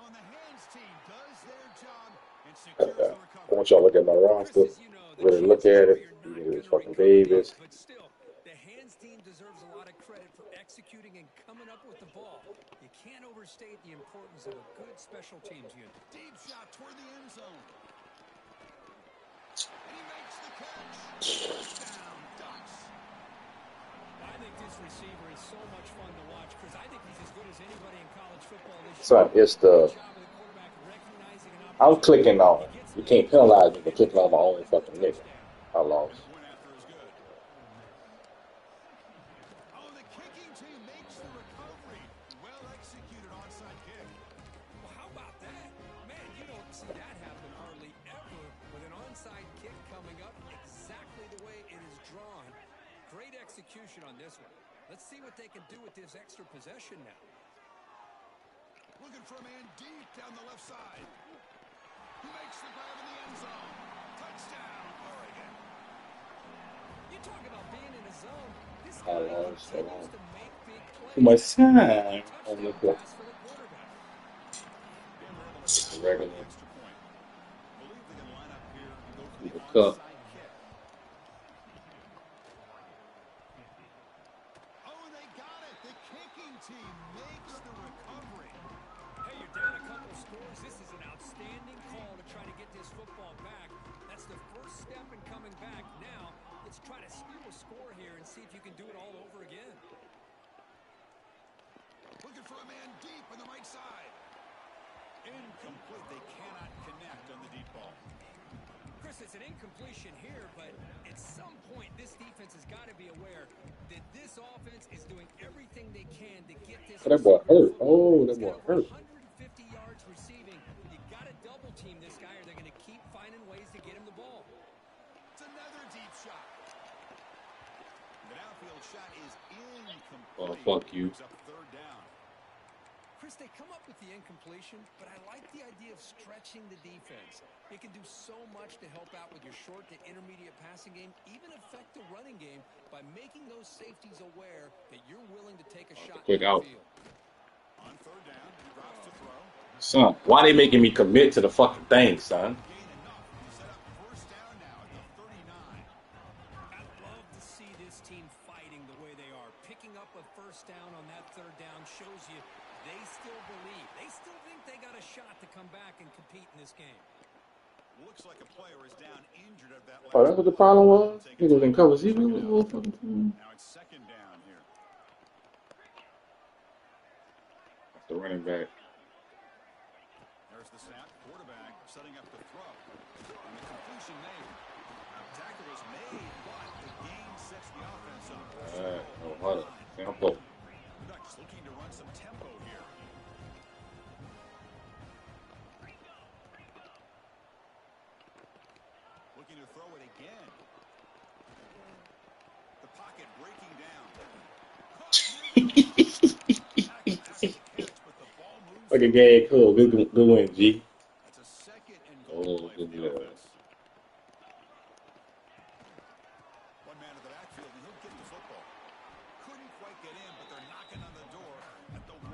On the hands team does their job and secures I the recovery. want y'all to look at my roster. Chris, as you know, the Really look chances at are it. you're You not get this gonna fucking recover Davis. these, but still, the hands team deserves a lot of credit for executing and coming up with the ball. You can't overstate the importance of a good special teams unit. Deep shot toward the end zone. And he makes the catch. Touchdown, Ducks. I think this receiver is so much fun to watch, Chris. I think he's as good as anybody in college football this Son, year. it's the Good job of the quarterback recognizing an I'm opportunity. clicking on. He gets You the can't penalize me for clicking on my own fucking nigga. I lost. The point after is good. Oh, the kicking team makes the recovery. Well executed onside kick. Well, how about that? Man, you don't see that happen hardly ever with an onside kick coming up exactly the way it is drawn. Great execution on this one. Let's see what they can do with this extra possession now. Looking for a man deep down the left side. He makes the grab in the end zone. Touchdown, Oregon. You talk about being in a zone. This I guy lost. continues to make big plays. Too much time on the Touchdown clock. pass for the quarterback. And they're able to stop it Regular. with the extra point. Believe they can line up here and go for the Cooper Kupp. onside kick. Oh, and they got it. The kicking team makes the recovery. Hey, you're down a couple scores. This is an outstanding call to try to get this football back. That's the first step in coming back. Now, let's try to steal a score here and see if you can do it all over again. Looking for a man deep on the right side. Incomplete. They cannot connect on the deep ball. Chris, it's an incompletion here, but at some point, this defense has got to be aware that this offense is doing everything they can to get this. Oh, that boy receiver hurt. the football. Oh, that He's boy got over hurt. 150 yards receiving. You got to double team this guy, or they're going to keep finding ways to get him the ball. It's another deep shot. The downfield shot is incomplete. Oh, fuck you. Brings up third down. Chris, they come up with the incompletion, but I like the idea of stretching the defense. It can do so much to help out with your short to intermediate passing game, even affect the running game by making those safeties aware that you're willing to take a shot quick out. downfield. On third down, he drops to throw. Son, why they making me commit to the fucking thing, son? Gain enough to set up first down now at the 39. I love to see this team fighting the way they are. Picking up a first down on that third down shows you they still believe. They still think they got a shot to come back and compete in this game. Looks like a player is down injured at that Oh, that's what the problem was? Niggas didn't cover zero. Now it's second down here. That's the running back. There's the snap. Quarterback setting up the throw. And the completion made. Now tackle is made, but the gain sets the offense up. Alright, no huddle. Tempo. Ducks looking to run some tempo here. Looking to throw it again. The pocket breaking down. Like a game, cool. Good win, G. That's a second and goal Oh, play for good the job. offense. One man to the backfield, and he'll get the football. Couldn't quite get in, but they're knocking on the door at the 1.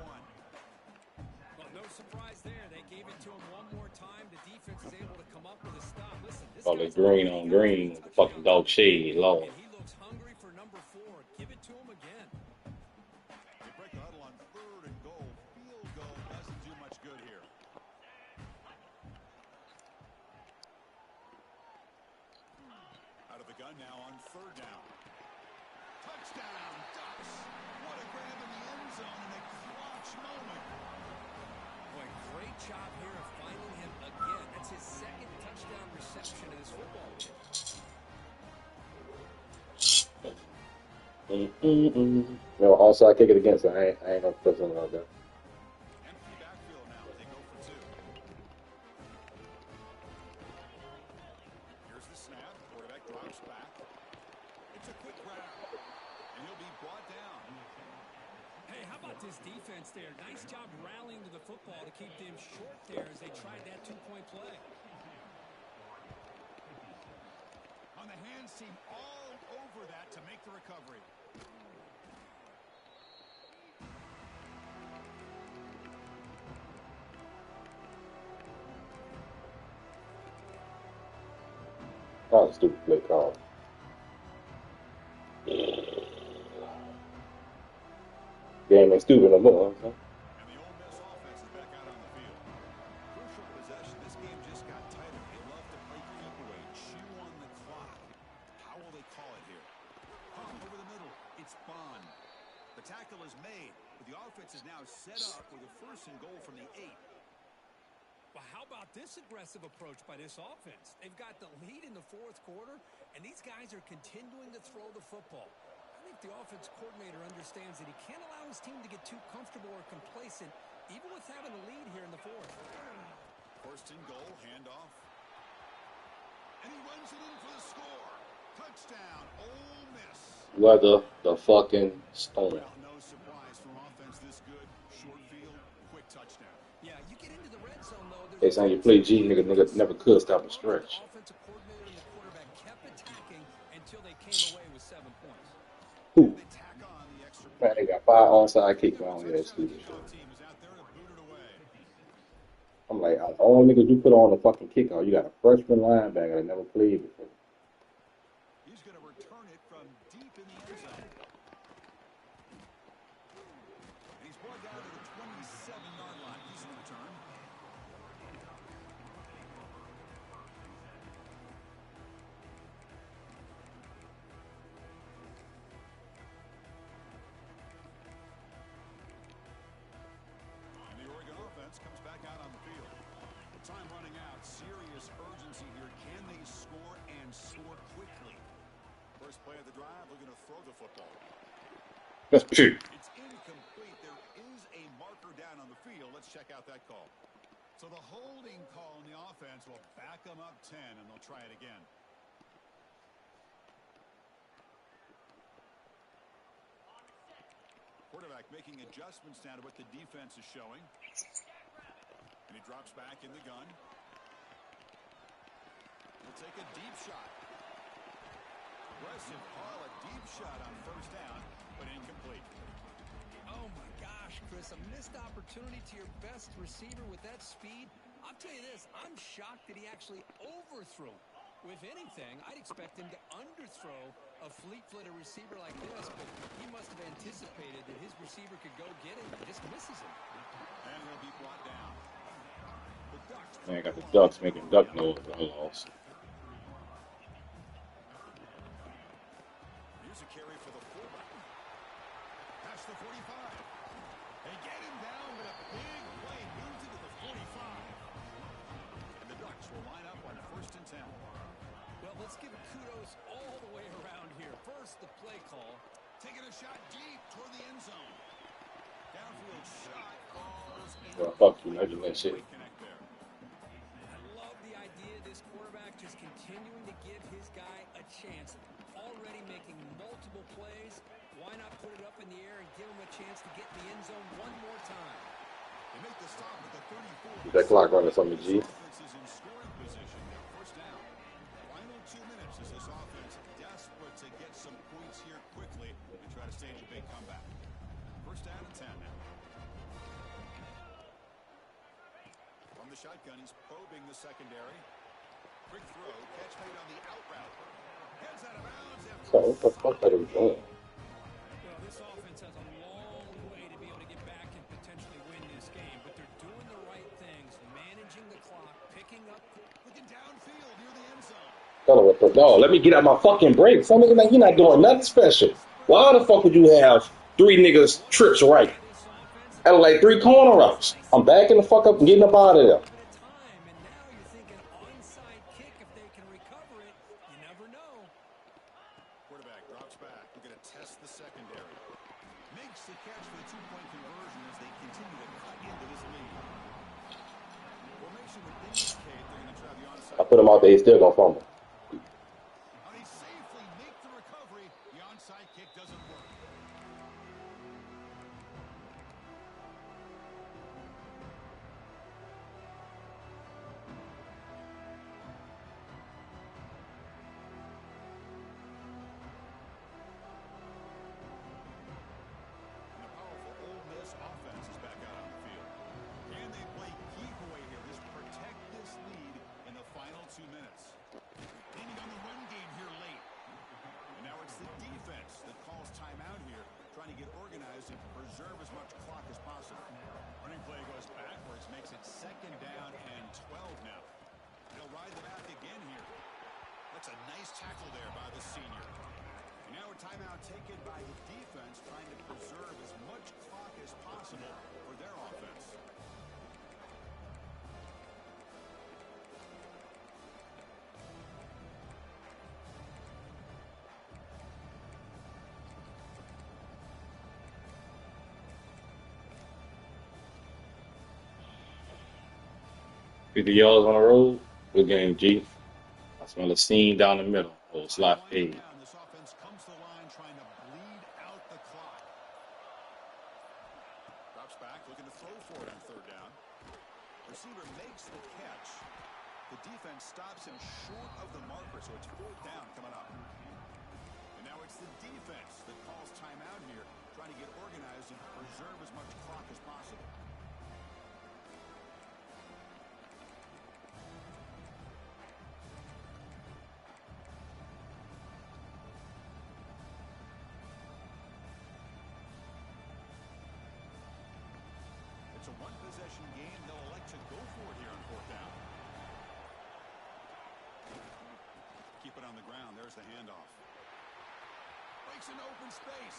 Well, no surprise there. They gave it to him one more time. The defense is able to come up with a stop. Listen, this Oh, the guy's green not on getting green with the fucking dog shade, Lord. And he looks hungry for number 4. Give it to him again. They break the huddle on third and goal. Field goal doesn't do much good here. Out of the gun now on third down. Touchdown, Ducks. What a grab in the end zone in a clutch moment. Boy, great job here of finding him again. That's his second reception of this football game. No, onside kick it against it. I ain't gonna put something like that. Empty backfield now. They go for two. Here's the snap. Quarterback drops back. It's a quick grab. And he'll be brought down. Hey, how about this defense there? Nice job rallying to the football to keep them short there as they tried that two-point play. On the hands team all over that to make the recovery. That was a stupid play call. Game ain't stupid no more. Huh? And the Ole Miss offense is back out on the field. Crucial possession. This game just got tighter. They love to play keep away, chew on the clock. How will they call it here? Pump over the middle. It's Bond. The tackle is made, but the offense is now set up with a first and goal from the 8. Well, how about this aggressive approach by this offense? They've got the lead in the fourth quarter, and these guys are continuing to throw the football. I think the offense coordinator understands that he can't allow his team to get too comfortable or complacent, even with having a lead here in the fourth. First and goal, handoff. And he runs it in for the score. Touchdown, Ole Miss. Weather the fucking storm. Well, no surprise from offense this good. Short field, quick touchdown. Yeah, you get into the red zone, though. They saying you play G, nigga never could stop a stretch. The offensive coordinator and the quarterback kept attacking until they came away with 7 points. Who? They tack on the extra Man, they got 5 onside kicks on here. That's stupid shit. team is out there to boot it away. I'm like, the only niggas you put on the fucking kickoff, you got a freshman linebacker that never played before. He's going to return it from deep in the end zone. And he's brought down to the 27-yard line. Decent return. And the Oregon offense comes back out on the field. Time running out. Serious urgency here. Can they score and score quickly? First play of the drive, looking to throw the football. That's true. It's incomplete. There is a marker down on the field. Let's check out that call. So the holding call in the offense will back them up 10, and they'll try it again. Quarterback making adjustments now to what the defense is showing. And he drops back in the gun. He'll take a deep shot. Aggressive call, a deep shot on first down, but incomplete. Oh, my gosh, Chris, a missed opportunity to your best receiver with that speed. I'll tell you this, I'm shocked that he actually overthrew. With anything, I'd expect him to underthrow a fleet-footed receiver like this, but he must have anticipated that his receiver could go get him and just misses him. And he'll be brought down. The Ducks. Man, got the Ducks making duck noise. I lost. Here's a carry for the fullback. Past the 45. They get him down, but a big play moves into the 45. And the Ducks will line up on first and 10. Well, let's give kudos all the way around here. First, the play call. Taking a shot deep toward the end zone. Downfield shot falls in. Well, fuck you, imagine that shit. Connect there. I love the idea of this quarterback just continuing to give his guy a chance. Already making multiple plays. Why not put it up in the air and give him a chance to get in the end zone one more time? They make the stop at the 34. Keep that clock running for me, G. Offense is in scoring position. First down. Final 2 minutes as this offense desperate to get some points here quickly and try to stage a big comeback. First down and 10 now. From the shotgun, he's probing the secondary. Quick throw, catch made on the out route. Heads out of bounds. So what the fuck are they doing? Well, this offense has a long way to be able to get back and potentially win this game, but they're doing the right things, managing the clock, picking up. Looking downfield near the end zone. No, let me get out my fucking break. Some nigga like, you're not doing nothing special. Why the fuck would you have 3 niggas trips right? Out of like 3 corner routes. I'm backing the fuck up and getting up out of there. At a time, and now you're thinking onside kick if stretch for the two-point conversion as they continue to cut into this lead. Formation would indicate they're going to try the I onside put him kick out there. here. He's still gonna fumble. How they safely make the recovery. The onside kick doesn't work. And the powerful Ole Miss offense is back out on the field. Can they play keep away here? Just protect this lead in the final 2 minutes. Leaning on the run game here late. And now it's the defense that calls timeout here, trying to get organized and preserve as much clock as possible. Running play goes backwards, makes it 2nd down and 12 now. They'll ride the back again here. That's a nice tackle there by the senior. And now a timeout taken by the defense, trying to preserve as much clock as possible for their offense. $50 on the road. Good game, G. I smell a seam down the middle. Little slot fade. Down, this offense comes to the line trying to bleed out the clock. Drops back, looking to throw for it on 3rd down. Receiver makes the catch. The defense stops him short of the marker, so it's 4th down coming up. And now it's the defense that calls timeout here, trying to get organized and preserve as much clock as possible. It's a one-possession game. They'll elect to go for it here on 4th down. Keep it on the ground. There's the handoff. Breaks an open space.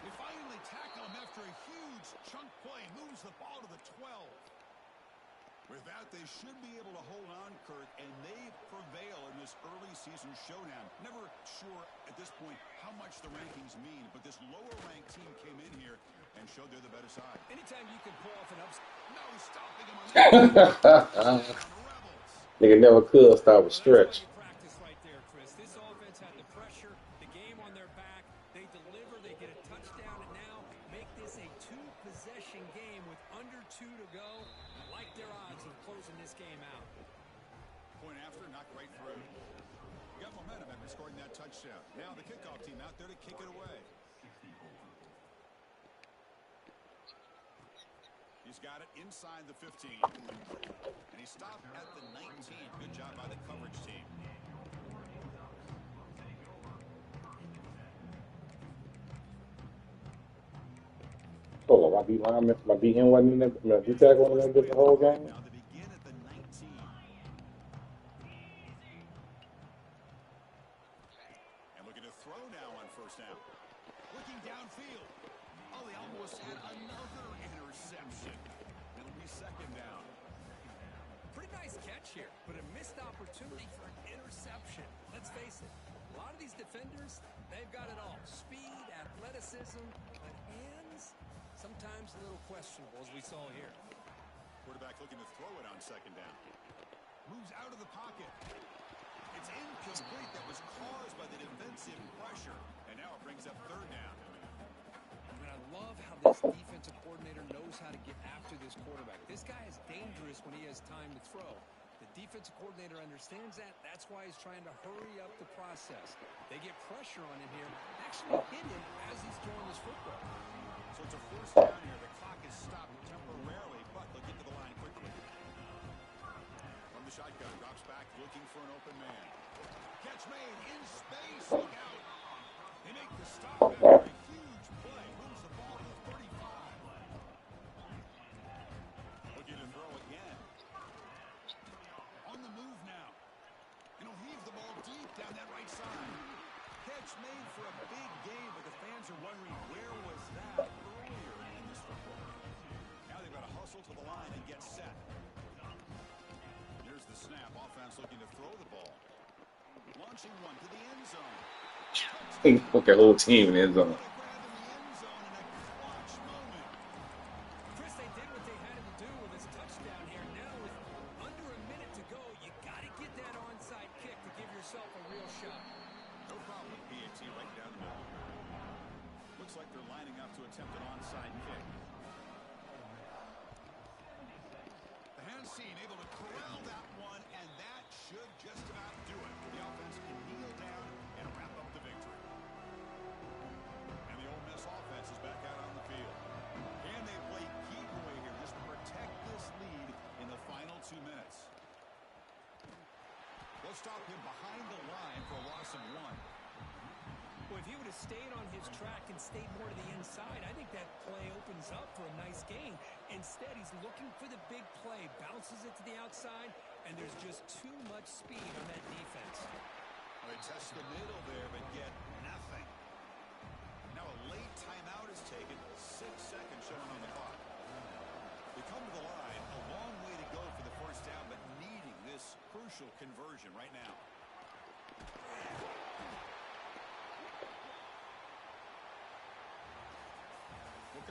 They finally tackle him after a huge chunk play. Moves the ball to the 12. With that, they should be able to hold on, Kurt, and they prevail in this early season showdown. Never sure at this point how much the rankings mean, but this lower-ranked team came in here and showed they're the better side. Anytime you can pull off an upset. No stopping him on that. Rebels. Nigga never could stop a Well, that's why stretch. you practice right there, Chris. This offense had the pressure, the game on their back. They deliver, they get a touchdown, and now make this a 2-possession game with under 2 to go. I like their odds of closing this game out. Point after, knocked right through. Got momentum after scoring that touchdown. Now the kickoff team out there to kick it away. He's got it inside the 15. And he stopped at the 19. Good job by the coverage team. Hold on, my DN wasn't in there. My D tackle wasn't in there the whole game. Now they begin at the 19. And looking to throw now on 1st down. Looking downfield. Oh, they almost had another interception. It'll be 2nd down. Pretty nice catch here, but a missed opportunity for an interception. Let's face it, a lot of these defenders, they've got it all. Speed, athleticism, but hands, sometimes a little questionable, as we saw here. Quarterback looking to throw it on 2nd down. Moves out of the pocket. It's incomplete. That was caused by the defensive pressure. And now it brings up 3rd down. I mean, I love how this defensive coordinator knows how to get after this quarterback. This guy is dangerous when he has time to throw. The defensive coordinator understands that. That's why he's trying to hurry up the process. They get pressure on him here. Actually hit him as he's throwing his football. So it's a 4th down here. The clock is stopped temporarily, but they'll get to the line quickly. From the shotgun, drops back, looking for an open man. Catch made in space. Look out. They make the stop after a huge play. Moves the ball to the 35. Looking to throw again. On the move now. And he'll heave the ball deep down that right side. Catch made for a big game, but the fans are wondering where was that earlier in this football. Now they've got to hustle to the line and get set. Here's the snap. Offense looking to throw the ball. Launching one to the end zone. Put the whole team in the end zone. What a grab in the end zone. down here. Now with under a minute to go, you got to get that onside kick to give yourself a real shot. No problem with PAT right down the middle. Looks like they're lining up to attempt an onside kick. The Hansine able to corral that one, and that should just about do it. The offense can kneel down and wrap up the victory. And the Ole Miss offense is back out on the field. Can they play keep away here, just protect this lead in the final 2 minutes? They'll stop him behind the line for a loss of 1. Well, if he would have stayed on his track and stayed more to the inside, I think that play opens up for a nice gain. Instead, he's looking for the big play, bounces it to the outside, and there's just too much speed on that defense. They test the middle there, but get nothing. Now a late timeout is taken, 6 seconds showing on the clock. They come to the line, a long way to go for the first down, but needing this crucial conversion right now.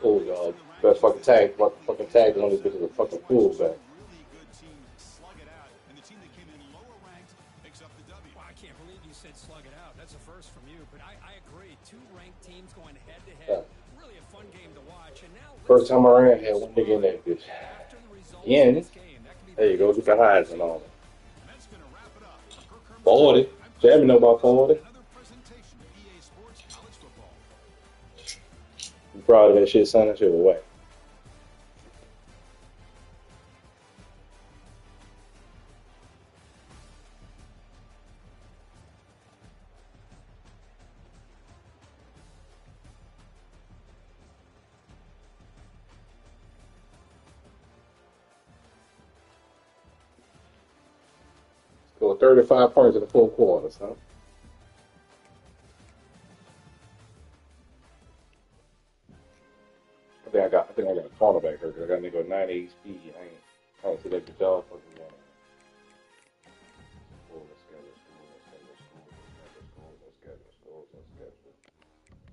Oh god, best fucking tag on this bitch is a fucking fullback. Really good team slug it out, and the team that came in lower ranked picks up the W. Well, I can't believe you said slug it out. That's a first from you, but I agree. 2 ranked teams going head-to-head. Really a fun game to watch. And now First time around, I had one nigga in that bitch. Again, there you go, get the highs and all. That's going to wrap it up. 40. Jamie know about 40. Another presentation of EA Sports College Football. You proud of that shit, son? That shit was whack. Scored 35 points in the 4 quarters, huh? I think I got a cornerback hurt. I got a nigga with 98 speed. I ain't see that good job fucking one.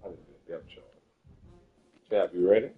I didn't do a depth chart. Chap, you ready?